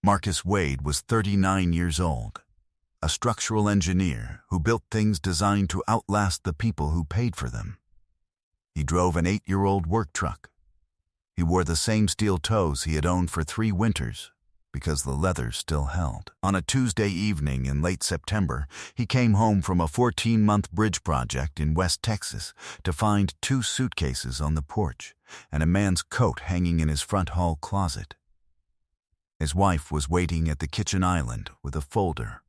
Marcus Wade was 39 years old, a structural engineer who built things designed to outlast the people who paid for them. He drove an 8-year-old work truck. He wore the same steel toes he had owned for 3 winters because the leather still held. On a Tuesday evening in late September, he came home from a 14-month bridge project in West Texas to find 2 suitcases on the porch and a man's coat hanging in his front hall closet. His wife was waiting at the kitchen island with a folder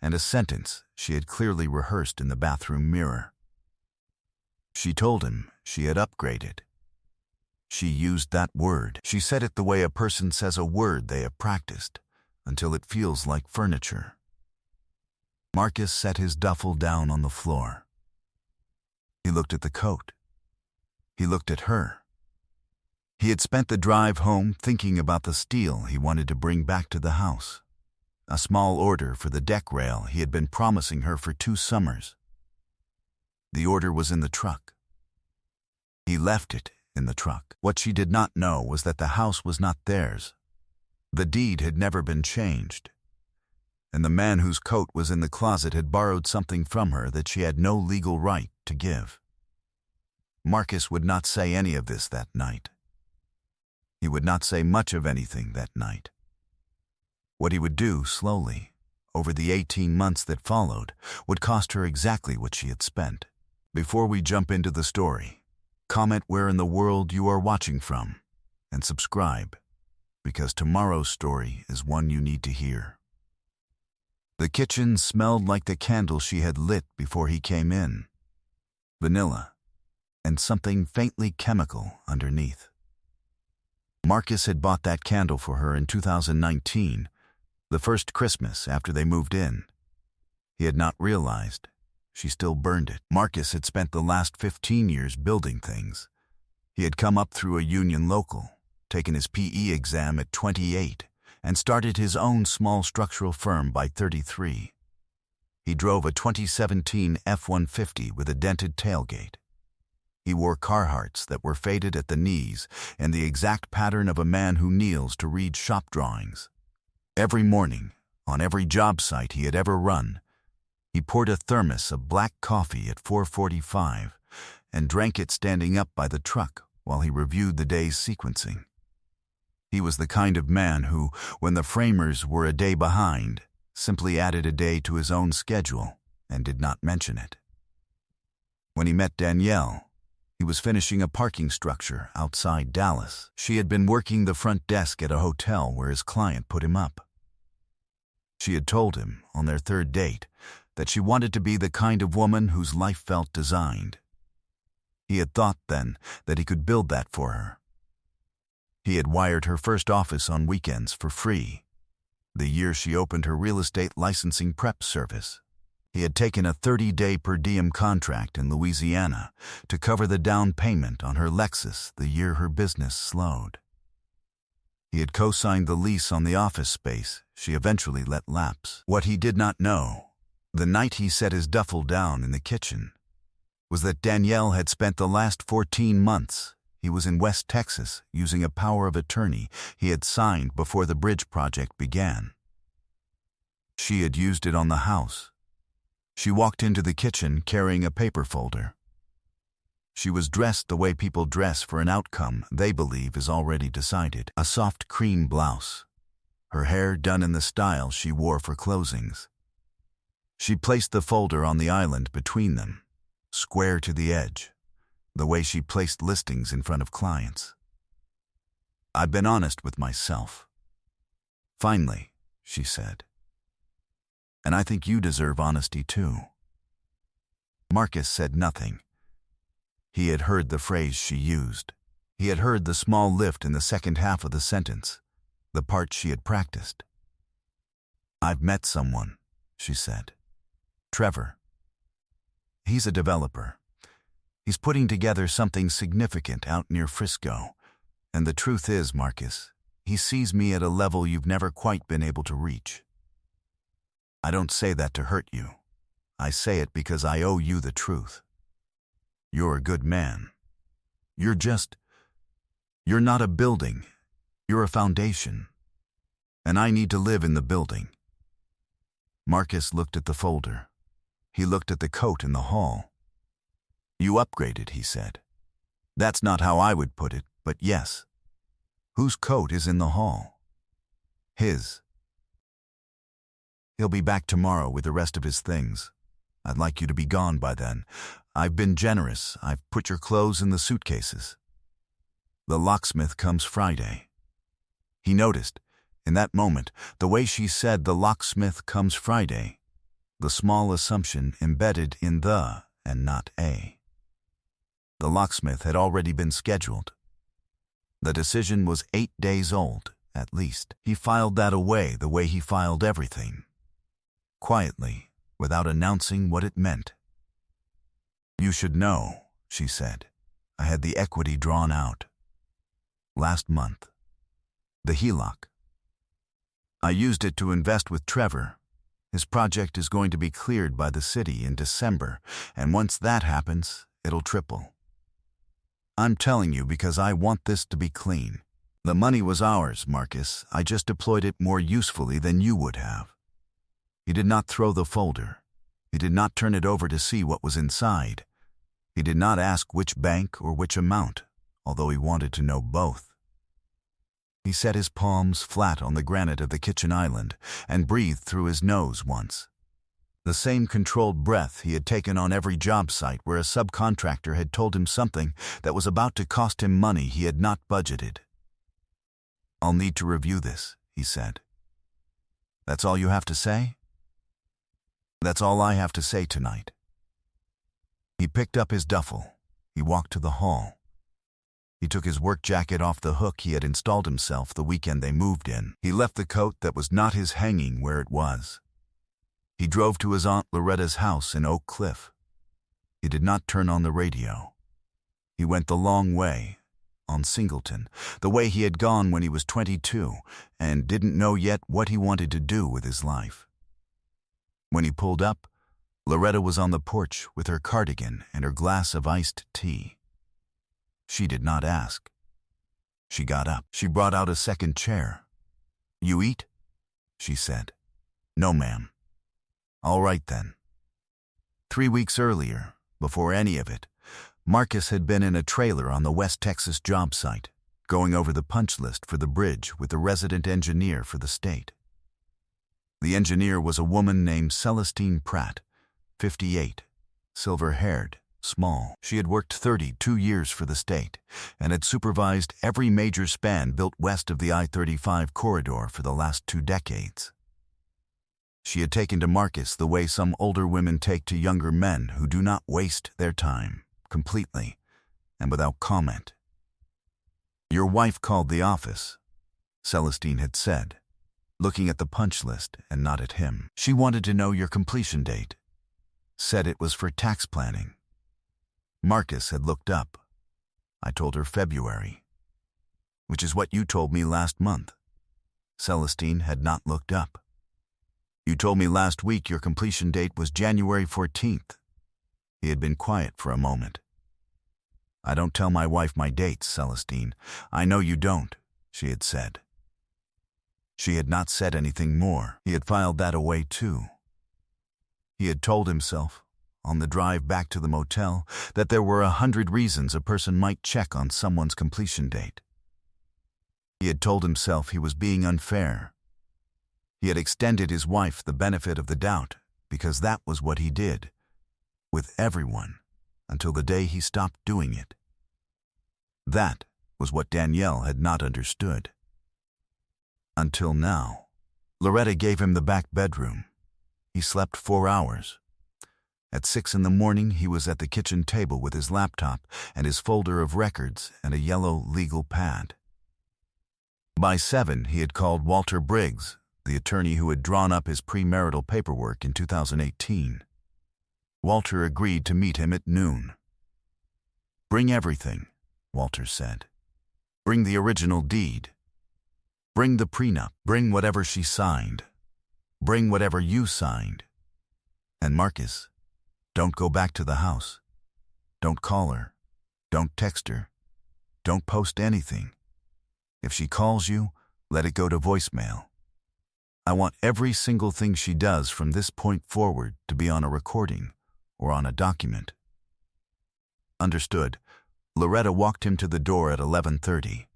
and a sentence she had clearly rehearsed in the bathroom mirror. She told him she had upgraded. She used that word. She said it the way a person says a word they have practiced, until it feels like furniture. Marcus set his duffel down on the floor. He looked at the coat. He looked at her. He had spent the drive home thinking about the steel he wanted to bring back to the house, a small order for the deck rail he had been promising her for 2 summers. The order was in the truck. He left it in the truck. What she did not know was that the house was not theirs. The deed had never been changed, and the man whose coat was in the closet had borrowed something from her that she had no legal right to give. Marcus would not say any of this that night. He would not say much of anything that night. What he would do slowly, over the 18 months that followed, would cost her exactly what she had spent. Before we jump into the story, comment where in the world you are watching from, and subscribe, because tomorrow's story is one you need to hear. The kitchen smelled like the candle she had lit before he came in. Vanilla, and something faintly chemical underneath. Marcus had bought that candle for her in 2019, the first Christmas after they moved in. He had not realized she still burned it. Marcus had spent the last 15 years building things. He had come up through a union local, taken his PE exam at 28, and started his own small structural firm by 33. He drove a 2017 F-150 with a dented tailgate. He wore Carhartts that were faded at the knees and the exact pattern of a man who kneels to read shop drawings. Every morning, on every job site he had ever run, he poured a thermos of black coffee at 4:45 and drank it standing up by the truck while he reviewed the day's sequencing. He was the kind of man who, when the framers were a day behind, simply added a day to his own schedule and did not mention it. When he met Danielle, he was finishing a parking structure outside Dallas. She had been working the front desk at a hotel where his client put him up. She had told him, on their 3rd date, that she wanted to be the kind of woman whose life felt designed. He had thought then that he could build that for her. He had wired her first office on weekends for free, the year she opened her real estate licensing prep service. He had taken a 30-day per diem contract in Louisiana to cover the down payment on her Lexus the year her business slowed. He had co-signed the lease on the office space she eventually let lapse. What he did not know, the night he set his duffel down in the kitchen, was that Danielle had spent the last 14 months he was in West Texas using a power of attorney he had signed before the bridge project began. She had used it on the house. She walked into the kitchen carrying a paper folder. She was dressed the way people dress for an outcome they believe is already decided, a soft cream blouse, her hair done in the style she wore for closings. She placed the folder on the island between them, square to the edge, the way she placed listings in front of clients. "I've been honest with myself. Finally," she said. "And I think you deserve honesty too." Marcus said nothing. He had heard the phrase she used. He had heard the small lift in the second half of the sentence, the part she had practiced. "I've met someone," she said. "Trevor. He's a developer. He's putting together something significant out near Frisco. And the truth is, Marcus, he sees me at a level you've never quite been able to reach. I don't say that to hurt you. I say it because I owe you the truth. You're a good man. You're not a building. You're a foundation. and I need to live in the building." Marcus looked at the folder. He looked at the coat in the hall. "You upgraded," he said. "That's not how I would put it, but yes. Whose coat is in the hall?" "His. He'll be back tomorrow with the rest of his things. I'd like you to be gone by then. I've been generous. I've put your clothes in the suitcases. The locksmith comes Friday." He noticed, in that moment, the way she said "the locksmith comes Friday," the small assumption embedded in "the" and not "a." The locksmith had already been scheduled. The decision was 8 days old, at least. He filed that away the way he filed everything. Quietly, without announcing what it meant. "You should know," she said. "I had the equity drawn out. Last month. The HELOC. I used it to invest with Trevor. His project is going to be cleared by the city in December, and once that happens, it'll triple. I'm telling you because I want this to be clean. The money was ours, Marcus. I just deployed it more usefully than you would have." He did not throw the folder. He did not turn it over to see what was inside. He did not ask which bank or which amount, although he wanted to know both. He set his palms flat on the granite of the kitchen island and breathed through his nose once. The same controlled breath he had taken on every job site where a subcontractor had told him something that was about to cost him money he had not budgeted. "I'll need to review this," he said. "That's all you have to say?" "That's all I have to say tonight." He picked up his duffel. He walked to the hall. He took his work jacket off the hook he had installed himself the weekend they moved in. He left the coat that was not his hanging where it was. He drove to his Aunt Loretta's house in Oak Cliff. He did not turn on the radio. He went the long way, on Singleton, the way he had gone when he was 22, and didn't know yet what he wanted to do with his life. When he pulled up, Loretta was on the porch with her cardigan and her glass of iced tea. She did not ask. She got up. She brought out a second chair. "You eat?" she said. "No, ma'am." "All right, then." 3 weeks earlier, before any of it, Marcus had been in a trailer on the West Texas job site, going over the punch list for the bridge with the resident engineer for the state. The engineer was a woman named Celestine Pratt, 58, silver-haired, small. She had worked 32 years for the state and had supervised every major span built west of the I-35 corridor for the last 2 decades. She had taken to Marcus the way some older women take to younger men who do not waste their time, completely, and without comment. "Your wife called the office," Celestine had said, looking at the punch list and not at him. "She wanted to know your completion date. Said it was for tax planning." Marcus had looked up. "I told her February." "Which is what you told me last month." Celestine had not looked up. "You told me last week your completion date was January 14th. He had been quiet for a moment. "I don't tell my wife my dates, Celestine. I know you don't," she had said. She had not said anything more. He had filed that away too. He had told himself, on the drive back to the motel, that there were 100 reasons a person might check on someone's completion date. He had told himself he was being unfair. He had extended his wife the benefit of the doubt because that was what he did, with everyone, until the day he stopped doing it. That was what Danielle had not understood. Until now. Loretta gave him the back bedroom. He slept 4 hours. At 6 in the morning, he was at the kitchen table with his laptop and his folder of records and a yellow legal pad. By 7, he had called Walter Briggs, the attorney who had drawn up his premarital paperwork in 2018. Walter agreed to meet him at noon. "Bring everything," Walter said. "Bring the original deed. Bring the prenup. Bring whatever she signed. Bring whatever you signed. And Marcus, don't go back to the house. Don't call her. Don't text her. Don't post anything. If she calls you, let it go to voicemail. I want every single thing she does from this point forward to be on a recording or on a document." "Understood." Loretta walked him to the door at 11:30.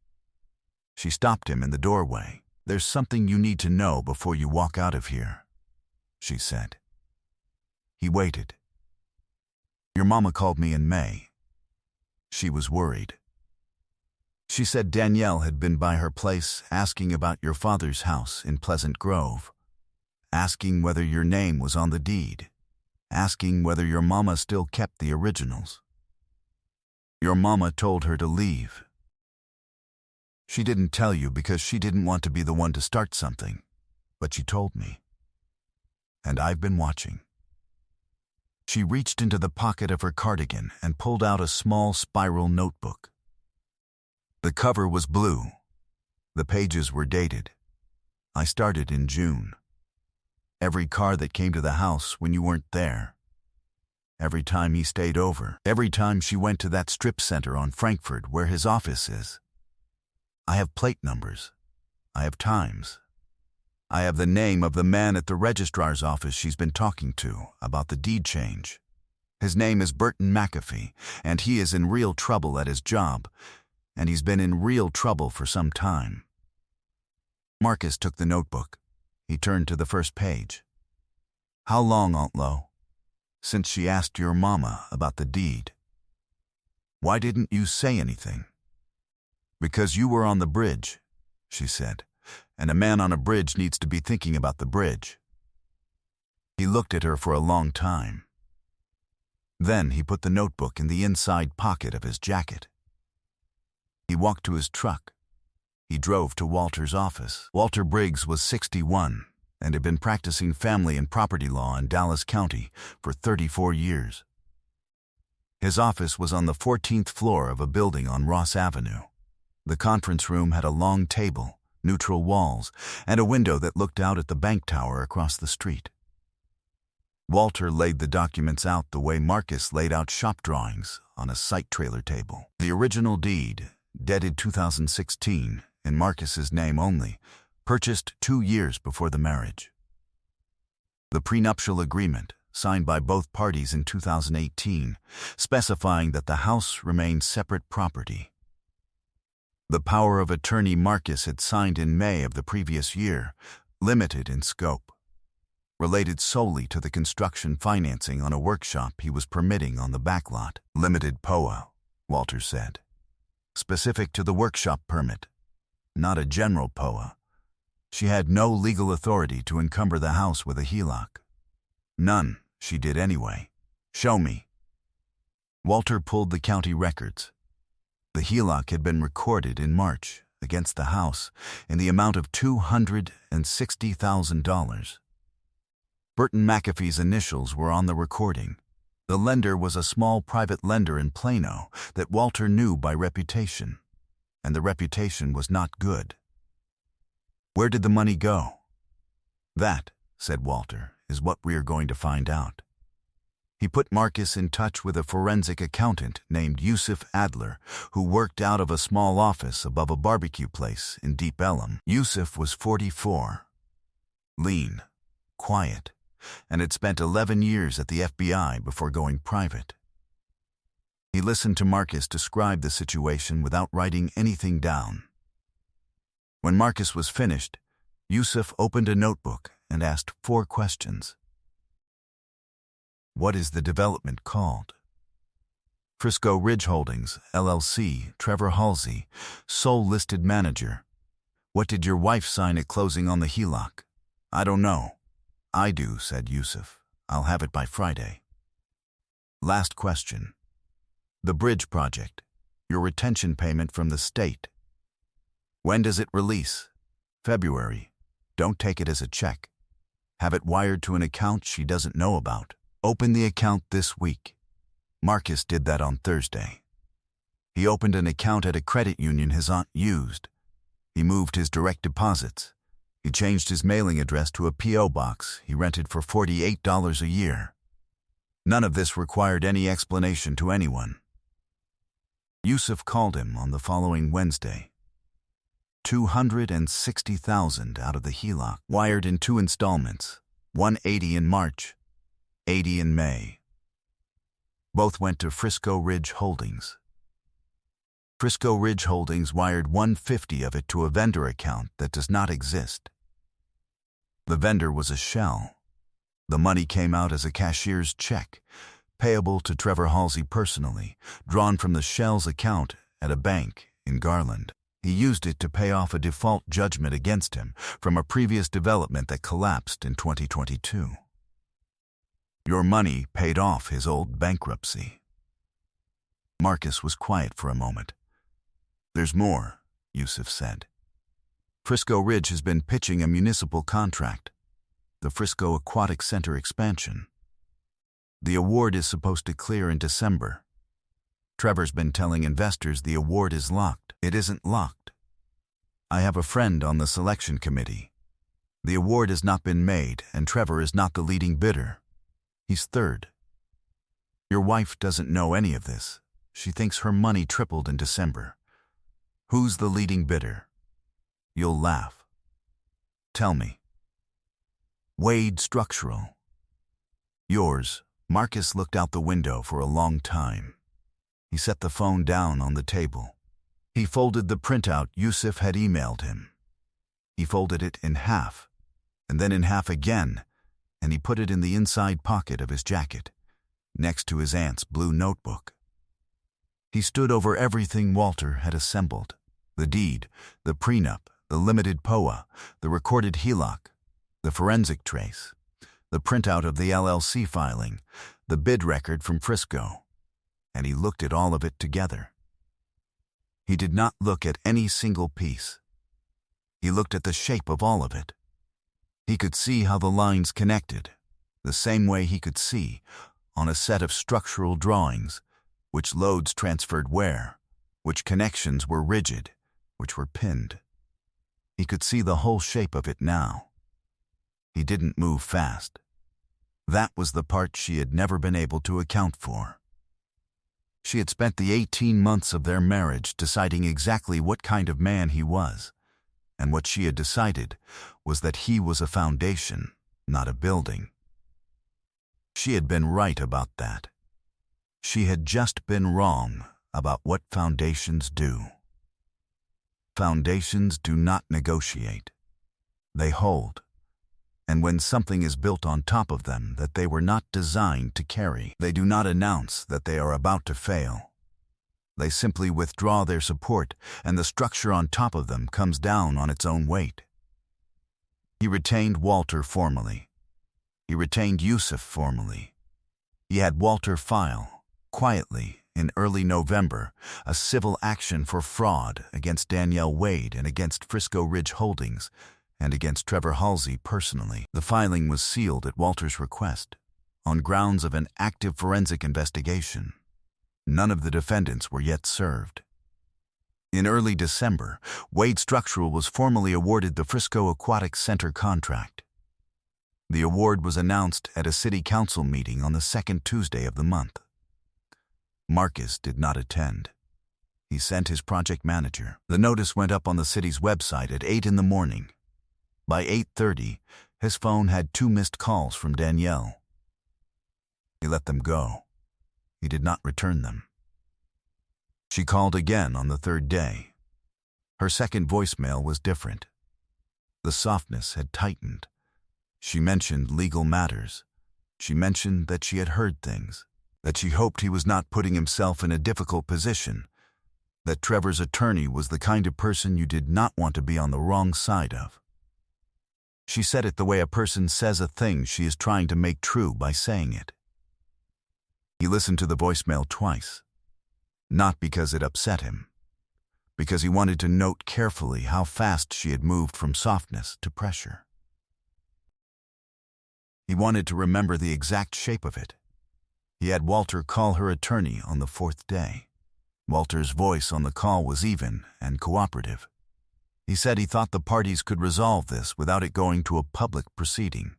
She stopped him in the doorway. "There's something you need to know before you walk out of here," she said. He waited. "Your mama called me in May." She was worried. "She said Danielle had been by her place asking about your father's house in Pleasant Grove, asking whether your name was on the deed, asking whether your mama still kept the originals. Your mama told her to leave. She didn't tell you because she didn't want to be the one to start something, but she told me. And I've been watching." She reached into the pocket of her cardigan and pulled out a small spiral notebook. The cover was blue. The pages were dated. "I started in June. Every car that came to the house when you weren't there. Every time he stayed over. Every time she went to that strip center on Frankfurt where his office is. I have plate numbers. I have times. I have the name of the man at the registrar's office she's been talking to about the deed change. His name is Burton McAfee, and he is in real trouble at his job, and he's been in real trouble for some time." Marcus took the notebook. He turned to the first page. "How long, Aunt Lo? Since she asked your mama about the deed. Why didn't you say anything?" "Because you were on the bridge," she said, "and a man on a bridge needs to be thinking about the bridge." He looked at her for a long time. Then he put the notebook in the inside pocket of his jacket. He walked to his truck. He drove to Walter's office. Walter Briggs was 61 and had been practicing family and property law in Dallas County for 34 years. His office was on the 14th floor of a building on Ross Avenue. The conference room had a long table, neutral walls, and a window that looked out at the bank tower across the street. Walter laid the documents out the way Marcus laid out shop drawings on a site trailer table. The original deed, dated 2016, in Marcus's name only, purchased 2 years before the marriage. The prenuptial agreement, signed by both parties in 2018, specifying that the house remained separate property. The power of attorney Marcus had signed in May of the previous year, limited in scope, related solely to the construction financing on a workshop he was permitting on the backlot. Limited POA, Walter said. Specific to the workshop permit, not a general POA. She had no legal authority to encumber the house with a HELOC. None, she did anyway. "Show me." Walter pulled the county records. The HELOC had been recorded in March against the house in the amount of $260,000. Burton McAfee's initials were on the recording. The lender was a small private lender in Plano that Walter knew by reputation, and the reputation was not good. Where did the money go? "That," said Walter, "is what we are going to find out." He put Marcus in touch with a forensic accountant named Yusuf Adler, who worked out of a small office above a barbecue place in Deep Ellum. Yusuf was 44, lean, quiet, and had spent 11 years at the FBI before going private. He listened to Marcus describe the situation without writing anything down. When Marcus was finished, Yusuf opened a notebook and asked 4 questions. What is the development called? Frisco Ridge Holdings, LLC, Trevor Halsey, sole listed manager. What did your wife sign at closing on the HELOC? I don't know. I do, said Yusuf. I'll have it by Friday. Last question. The bridge project, your retention payment from the state. When does it release? February. Don't take it as a check. Have it wired to an account she doesn't know about. Open the account this week. Marcus did that on Thursday. He opened an account at a credit union his aunt used. He moved his direct deposits. He changed his mailing address to a P.O. box he rented for $48 a year. None of this required any explanation to anyone. Yusuf called him on the following Wednesday. $260,000 out of the HELOC, wired in 2 installments, $180 in March, $80 in May. Both went to Frisco Ridge Holdings. Frisco Ridge Holdings wired $150 of it to a vendor account that does not exist. The vendor was a shell. The money came out as a cashier's check, payable to Trevor Halsey personally, drawn from the shell's account at a bank in Garland. He used it to pay off a default judgment against him from a previous development that collapsed in 2022. Your money paid off his old bankruptcy. Marcus was quiet for a moment. There's more, Yusuf said. Frisco Ridge has been pitching a municipal contract, the Frisco Aquatic Center expansion. The award is supposed to clear in December. Trevor's been telling investors the award is locked. It isn't locked. I have a friend on the selection committee. The award has not been made, and Trevor is not the leading bidder. He's third. Your wife doesn't know any of this. She thinks her money tripled in December. Who's the leading bidder? You'll laugh. Tell me. Wade Structural. Yours. Marcus looked out the window for a long time. He set the phone down on the table. He folded the printout Yusuf had emailed him. He folded it in half, and then in half again, and he put it in the inside pocket of his jacket, next to his aunt's blue notebook. He stood over everything Walter had assembled: the deed, the prenup, the limited POA, the recorded HELOC, the forensic trace, the printout of the LLC filing, the bid record from Frisco, and he looked at all of it together. He did not look at any single piece. He looked at the shape of all of it. He could see how the lines connected, the same way he could see, on a set of structural drawings, which loads transferred where, which connections were rigid, which were pinned. He could see the whole shape of it now. He didn't move fast. That was the part she had never been able to account for. She had spent the 18 months of their marriage deciding exactly what kind of man he was, and what she had decided was that he was a foundation, not a building. She had been right about that. She had just been wrong about what foundations do. Foundations do not negotiate. They hold. And when something is built on top of them that they were not designed to carry, they do not announce that they are about to fail. They simply withdraw their support, and the structure on top of them comes down on its own weight. He retained Walter formally. He retained Yusuf formally. He had Walter file, quietly, in early November, a civil action for fraud against Danielle Wade and against Frisco Ridge Holdings, and against Trevor Halsey personally. The filing was sealed at Walter's request, on grounds of an active forensic investigation. None of the defendants were yet served. In early December, Wade Structural was formally awarded the Frisco Aquatic Center contract. The award was announced at a city council meeting on the second Tuesday of the month. Marcus did not attend. He sent his project manager. The notice went up on the city's website at 8 in the morning. By 8:30, his phone had 2 missed calls from Danielle. He let them go. He did not return them. She called again on the 3rd day. Her second voicemail was different. The softness had tightened. She mentioned legal matters. She mentioned that she had heard things, that she hoped he was not putting himself in a difficult position, that Trevor's attorney was the kind of person you did not want to be on the wrong side of. She said it the way a person says a thing she is trying to make true by saying it. He listened to the voicemail twice, not because it upset him, because he wanted to note carefully how fast she had moved from softness to pressure. He wanted to remember the exact shape of it. He had Walter call her attorney on the 4th day. Walter's voice on the call was even and cooperative. He said he thought the parties could resolve this without it going to a public proceeding.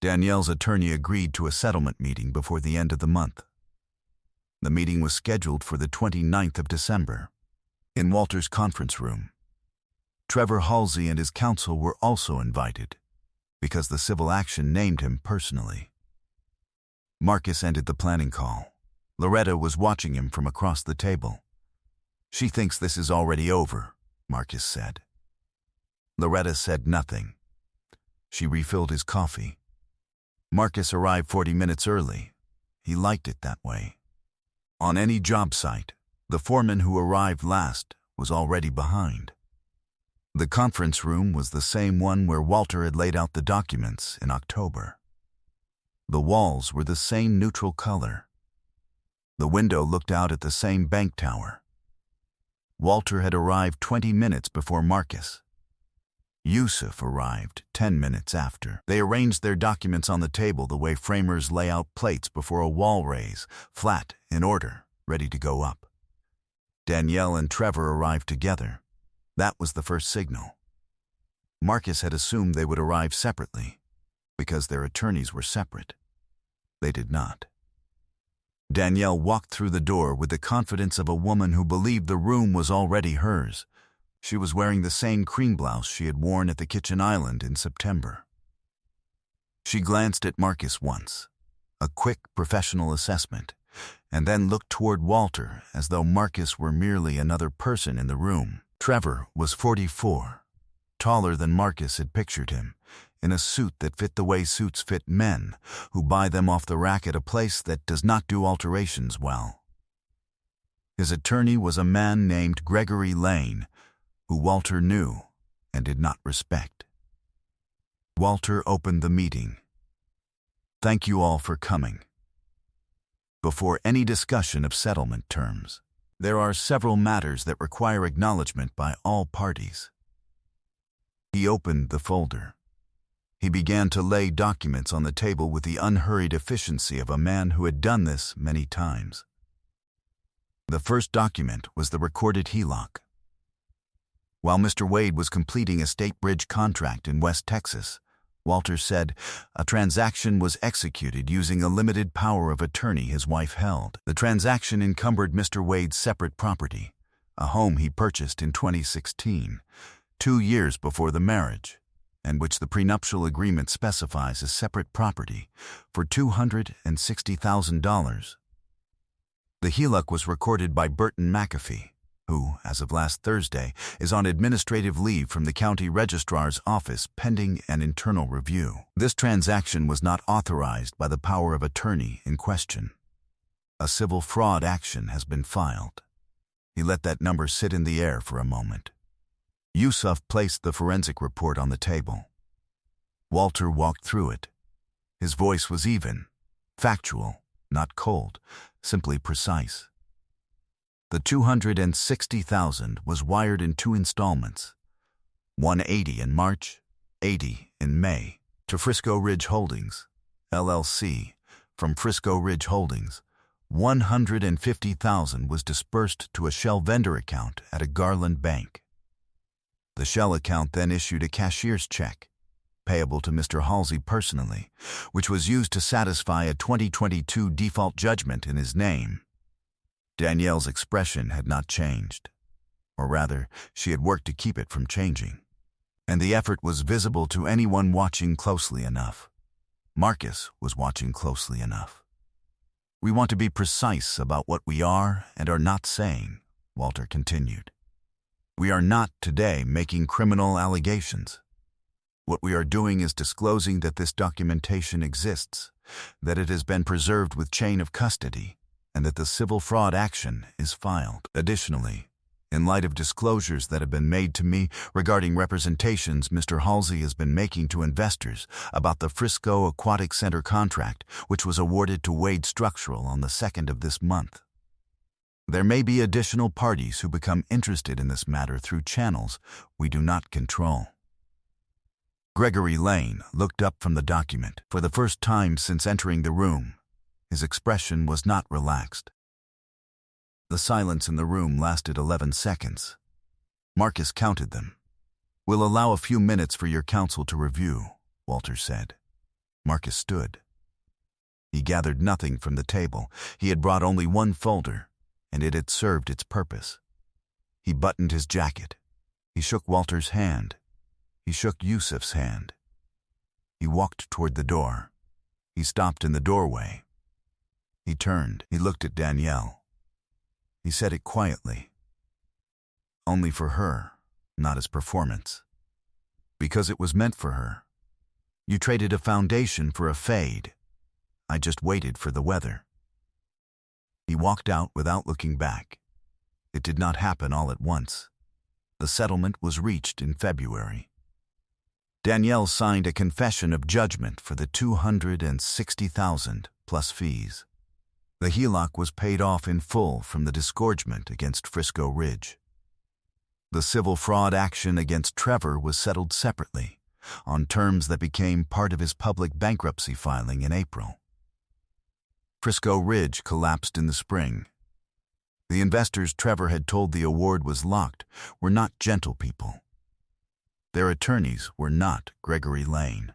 Danielle's attorney agreed to a settlement meeting before the end of the month. The meeting was scheduled for the 29th of December, in Walter's conference room. Trevor Halsey and his counsel were also invited, because the civil action named him personally. Marcus ended the planning call. Loretta was watching him from across the table. "She thinks this is already over," Marcus said. Loretta said nothing. She refilled his coffee. Marcus arrived 40 minutes early. He liked it that way. On any job site, the foreman who arrived last was already behind. The conference room was the same one where Walter had laid out the documents in October. The walls were the same neutral color. The window looked out at the same bank tower. Walter had arrived 20 minutes before Marcus. Yusuf arrived 10 minutes after. They arranged their documents on the table the way framers lay out plates before a wall raise, flat, in order, ready to go up. Danielle and Trevor arrived together. That was the first signal. Marcus had assumed they would arrive separately, because their attorneys were separate. They did not. Danielle walked through the door with the confidence of a woman who believed the room was already hers. She was wearing the same cream blouse she had worn at the kitchen island in September. She glanced at Marcus once, a quick professional assessment, and then looked toward Walter as though Marcus were merely another person in the room. Trevor was 44, taller than Marcus had pictured him, in a suit that fit the way suits fit men, who buy them off the rack at a place that does not do alterations well. His attorney was a man named Gregory Lane, who Walter knew and did not respect. Walter opened the meeting. "Thank you all for coming. Before any discussion of settlement terms, there are several matters that require acknowledgement by all parties." He opened the folder. He began to lay documents on the table with the unhurried efficiency of a man who had done this many times. The first document was the recorded HELOC. While Mr. Wade was completing a state bridge contract in West Texas, Walter said a transaction was executed using a limited power of attorney his wife held. The transaction encumbered Mr. Wade's separate property, a home he purchased in 2016, 2 years before the marriage, and which the prenuptial agreement specifies as separate property, for $260,000. The HELOC was recorded by Burton McAfee, who, as of last Thursday, is on administrative leave from the county registrar's office pending an internal review. This transaction was not authorized by the power of attorney in question. A civil fraud action has been filed. He let that number sit in the air for a moment. Yusuf placed the forensic report on the table. Walter walked through it. His voice was even, factual, not cold, simply precise. The $260,000 was wired in 2 installments, $180 in March, $80 in May, to Frisco Ridge Holdings, LLC. From Frisco Ridge Holdings, $150,000 was dispersed to a Shell vendor account at a Garland bank. The Shell account then issued a cashier's check, payable to Mr. Halsey personally, which was used to satisfy a 2022 default judgment in his name. Danielle's expression had not changed, or rather, she had worked to keep it from changing, and the effort was visible to anyone watching closely enough. Marcus was watching closely enough. "We want to be precise about what we are and are not saying," Walter continued. "We are not today making criminal allegations. What we are doing is disclosing that this documentation exists, that it has been preserved with chain of custody, and that the civil fraud action is filed. Additionally, in light of disclosures that have been made to me regarding representations Mr. Halsey has been making to investors about the Frisco Aquatic Center contract, which was awarded to Wade Structural on the 2nd of this month, there may be additional parties who become interested in this matter through channels we do not control." Gregory Lane looked up from the document. For the first time since entering the room, his expression was not relaxed. The silence in the room lasted 11 seconds. Marcus counted them. "We'll allow a few minutes for your counsel to review," Walter said. Marcus stood. He gathered nothing from the table. He had brought only one folder, and it had served its purpose. He buttoned his jacket. He shook Walter's hand. He shook Yusuf's hand. He walked toward the door. He stopped in the doorway. He turned. He looked at Danielle. He said it quietly. Only for her, not as performance. Because it was meant for her. You traded a foundation for a fade. I just waited for the weather. He walked out without looking back. It did not happen all at once. The settlement was reached in February. Danielle signed a confession of judgment for the $260,000 plus fees. The HELOC was paid off in full from the disgorgement against Frisco Ridge. The civil fraud action against Trevor was settled separately, on terms that became part of his public bankruptcy filing in April. Frisco Ridge collapsed in the spring. The investors Trevor had told the award was locked were not gentle people. Their attorneys were not Gregory Lane.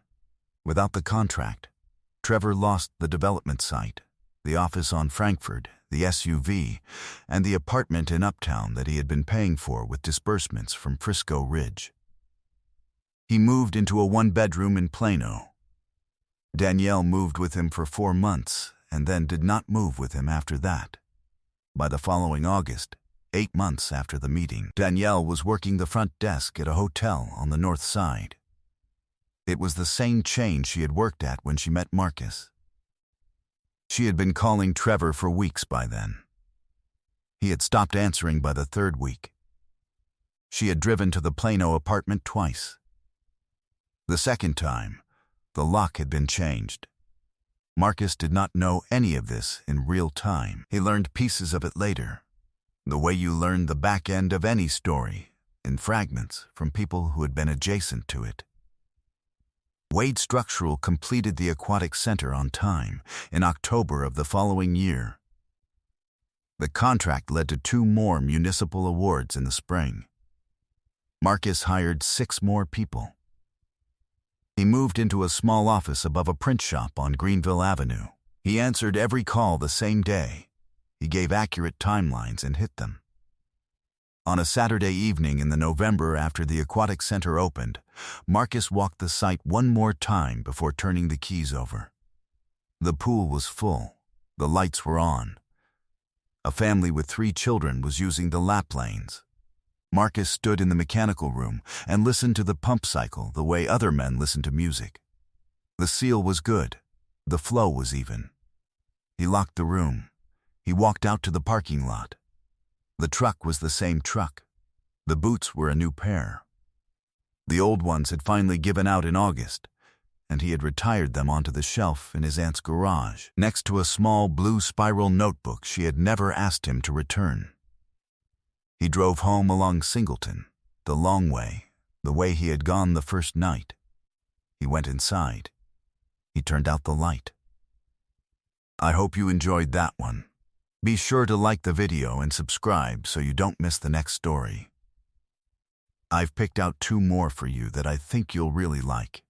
Without the contract, Trevor lost the development site, the office on Frankfurt, the SUV, and the apartment in Uptown that he had been paying for with disbursements from Frisco Ridge. He moved into a one-bedroom in Plano. Danielle moved with him for 4 months and then did not move with him after that. By the following August, 8 months after the meeting, Danielle was working the front desk at a hotel on the north side. It was the same chain she had worked at when she met Marcus. She had been calling Trevor for weeks by then. He had stopped answering by the 3rd week. She had driven to the Plano apartment twice. The second time, the lock had been changed. Marcus did not know any of this in real time. He learned pieces of it later, the way you learn the back end of any story, in fragments from people who had been adjacent to it. Wade Structural completed the Aquatic Center on time in October of the following year. The contract led to 2 more municipal awards in the spring. Marcus hired 6 more people. He moved into a small office above a print shop on Greenville Avenue. He answered every call the same day. He gave accurate timelines and hit them. On a Saturday evening in the November after the Aquatic Center opened, Marcus walked the site one more time before turning the keys over. The pool was full. The lights were on. A family with 3 children was using the lap lanes. Marcus stood in the mechanical room and listened to the pump cycle the way other men listen to music. The seal was good. The flow was even. He locked the room. He walked out to the parking lot. The truck was the same truck. The boots were a new pair. The old ones had finally given out in August, and he had retired them onto the shelf in his aunt's garage, next to a small blue spiral notebook she had never asked him to return. He drove home along Singleton, the long way, the way he had gone the first night. He went inside. He turned out the light. I hope you enjoyed that one. Be sure to like the video and subscribe so you don't miss the next story. I've picked out 2 more for you that I think you'll really like.